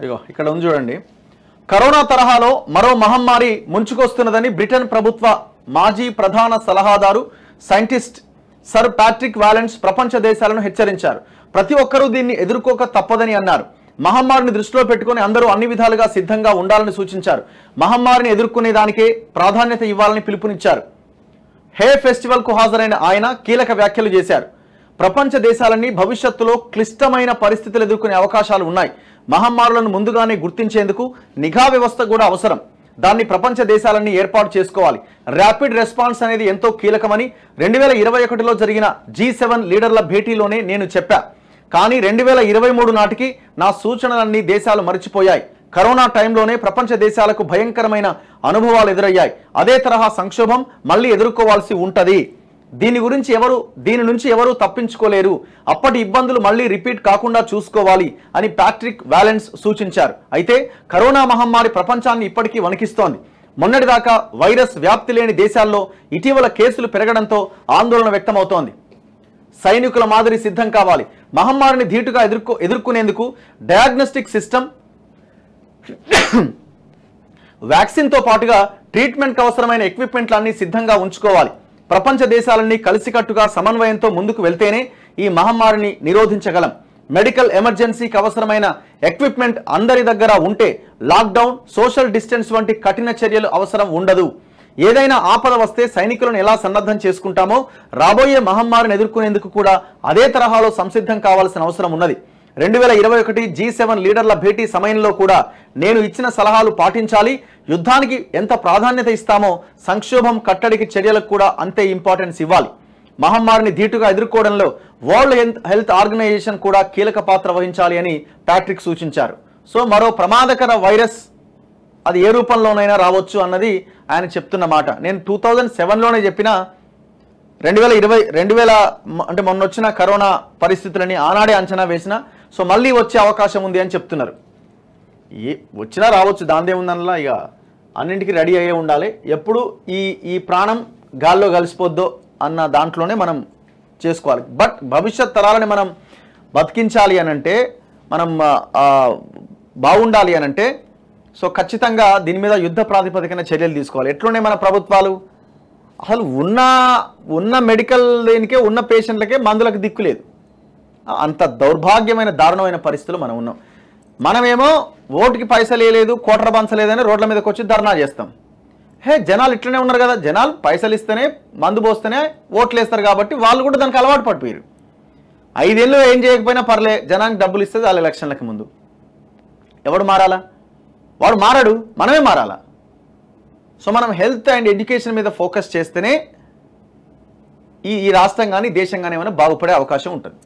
ఇగో ఇక్కడ ఉంది చూడండి. కరోనా తరహాలో మరో మహమ్మారి ముంచుకొస్తున్నదని బ్రిటన్ ప్రభుత్వ మాజీ ప్రధాన సలహాదారు సైంటిస్ట్ సర్ ప్యాట్రిక్ వాలెన్స్ ప్రపంచ దేశాలను హెచ్చరించారు. ప్రతి ఒక్కరూ దీన్ని ఎదుర్కోక తప్పదని అన్నారు. మహమ్మారిని దృష్టిలో పెట్టుకుని అందరూ అన్ని విధాలుగా సిద్ధంగా ఉండాలని సూచించారు. మహమ్మారిని ఎదుర్కొనే దానికే ప్రాధాన్యత ఇవ్వాలని పిలుపునిచ్చారు. హే ఫెస్టివల్ కు హాజరైన ఆయన కీలక వ్యాఖ్యలు చేశారు. ప్రపంచ దేశాలన్నీ భవిష్యత్తులో క్లిష్టమైన పరిస్థితులు ఎదుర్కొనే అవకాశాలు ఉన్నాయి. మహమ్మారులను ముందుగానే గుర్తించేందుకు నిఘా వ్యవస్థ కూడా అవసరం. దాన్ని ప్రపంచ దేశాలన్నీ ఏర్పాటు చేసుకోవాలి. ర్యాపిడ్ రెస్పాన్స్ అనేది ఎంతో కీలకమని 2021లో జరిగిన G7 లీడర్ల భేటీలోనే నేను చెప్పా. కానీ 2023 నాటికి నా సూచనలన్నీ దేశాలు మరిచిపోయాయి. కరోనా టైంలోనే ప్రపంచ దేశాలకు భయంకరమైన అనుభవాలు ఎదురయ్యాయి. అదే తరహా సంక్షోభం మళ్ళీ ఎదుర్కోవాల్సి ఉంటది. దీని నుంచి ఎవరు తప్పించుకోలేరు. అప్పటి ఇబ్బందులు మళ్ళీ రిపీట్ కాకుండా చూసుకోవాలి అని ప్యాట్రిక్ వాలెన్స్ సూచించారు. అయితే కరోనా మహమ్మారి ప్రపంచాన్ని ఇప్పటికీ వణికిస్తోంది. మొన్నటిదాకా వైరస్ వ్యాప్తి లేని దేశాల్లో ఇటీవల కేసులు పెరగడంతో ఆందోళన వ్యక్తమవుతోంది. సైనికుల మాదిరి సిద్ధం కావాలి. మహమ్మారిని ధీటుగా ఎదుర్కొనేందుకు డయాగ్నోస్టిక్ సిస్టమ్, వ్యాక్సిన్తో పాటుగా ట్రీట్మెంట్కి అవసరమైన ఎక్విప్మెంట్లన్నీ సిద్ధంగా ఉంచుకోవాలి. ప్రపంచ దేశాలన్నీ కలిసికట్టుగా సమన్వయంతో ముందుకు వెళ్తేనే ఈ మహమ్మారిని నిరోధించగలం. మెడికల్ ఎమర్జెన్సీకి అవసరమైన ఎక్విప్మెంట్ అందరి దగ్గర ఉంటే లాక్డౌన్, సోషల్ డిస్టెన్స్ వంటి కఠిన చర్యలు అవసరం ఉండదు. ఏదైనా ఆపద వస్తే సైనికులను ఎలా సన్నద్ధం చేసుకుంటామో రాబోయే మహమ్మారిని ఎదుర్కొనేందుకు కూడా అదే తరహాలో సంసిద్ధం కావాల్సిన అవసరం ఉన్నది. 2021 G7 లీడర్ల భేటీ సమయంలో కూడా నేను ఇచ్చిన సలహాలు పాటించాలి. యుద్ధానికి ఎంత ప్రాధాన్యత ఇస్తామో సంక్షోభం కట్టడికి చర్యలకు కూడా అంతే ఇంపార్టెన్స్ ఇవ్వాలి. మహమ్మారిని ధీటుగా ఎదుర్కోవడంలో వరల్డ్ హెల్త్ ఆర్గనైజేషన్ కూడా కీలక పాత్ర వహించాలి అని ప్యాట్రిక్ సూచించారు. సో మరో ప్రమాదకర వైరస్ అది ఏ రూపంలోనైనా రావచ్చు అన్నది ఆయన చెప్తున్న మాట. నేను 2007లోనే చెప్పిన 2020 అంటే మొన్న వచ్చిన కరోనా పరిస్థితులని ఆనాడే అంచనా వేసిన. సో మళ్ళీ వచ్చే అవకాశం ఉంది అని చెప్తున్నారు. వచ్చినా రావచ్చు, దాందేముందనలా ఇక అన్నింటికి రెడీ అయ్యే ఉండాలి. ఎప్పుడు ఈ ప్రాణం గాల్లో కలిసిపోద్దో అన్న దాంట్లోనే మనం చేసుకోవాలి. బట్ భవిష్యత్ తరాలని మనం బతికించాలి అనంటే, మనం బాగుండాలి అనంటే సో ఖచ్చితంగా దీని మీద యుద్ధ ప్రాతిపదికన చర్యలు తీసుకోవాలి. ఎట్లున్నాయి మన ప్రభుత్వాలు? అసలు ఉన్న మెడికల్ దేనికే, ఉన్న పేషెంట్లకే మందులకు దిక్కు లేదు. అంత దౌర్భాగ్యమైన దారుణమైన పరిస్థితులు మనం ఉన్నాం. మనమేమో ఓటుకి పైసలు వేయలేదు, కోటర పంచలేదని రోడ్ల మీదకి వచ్చి ధర్నా చేస్తాం. జనాలు ఇట్లనే ఉన్నారు కదా. జనాలు పైసలు ఇస్తేనే, మందు పోస్తేనే ఓట్లు వేస్తారు కాబట్టి వాళ్ళు కూడా దానికి అలవాటు పడిపోయారు. 5 ఏళ్ళు ఏం చేయకపోయినా పర్లే, జనానికి డబ్బులు ఇస్తే వాళ్ళ ఎలక్షన్లకు ముందు. ఎవడు మారాలా? వాడు మారాడు, మనమే మారాలా. సో మనం హెల్త్ అండ్ ఎడ్యుకేషన్ మీద ఫోకస్ చేస్తేనే ఈ రాష్ట్రం కానీ దేశం కానీ ఏమైనా బాగుపడే అవకాశం ఉంటుంది.